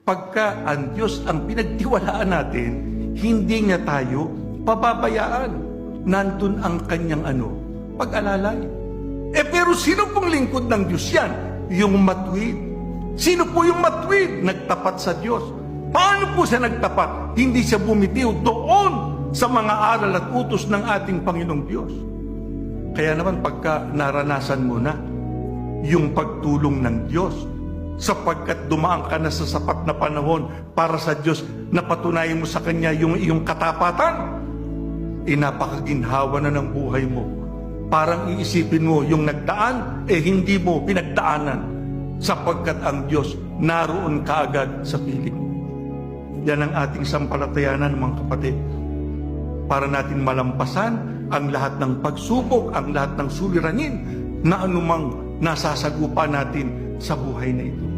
Pagka ang Diyos ang pinagtiwalaan natin, hindi niya tayo pababayaan. Nandun ang kanyang pag-alalay. Pero sino pong lingkod ng Diyos yan? Yung matuwid. Sino po yung matuwid? Nagtapat sa Diyos. Paano po siya nagtapat? Hindi siya bumitiw doon sa mga aral at utos ng ating Panginoong Diyos. Kaya naman pagka naranasan mo na yung pagtulong ng Diyos, sapagkat dumaan ka na sa sapat na panahon para sa Diyos, napatunayan mo sa Kanya yung iyong katapatan, napakaginhawa na ng buhay mo. Parang iisipin mo yung nagdaan, hindi mo pinagdaanan, sapagkat ang Diyos naroon kaagad sa piling. Yan ang ating sampalatayanan, mga kapatid, para natin malampasan ang lahat ng pagsubok, ang lahat ng suliranin na anumang nasasagupa natin sa buhay na ito.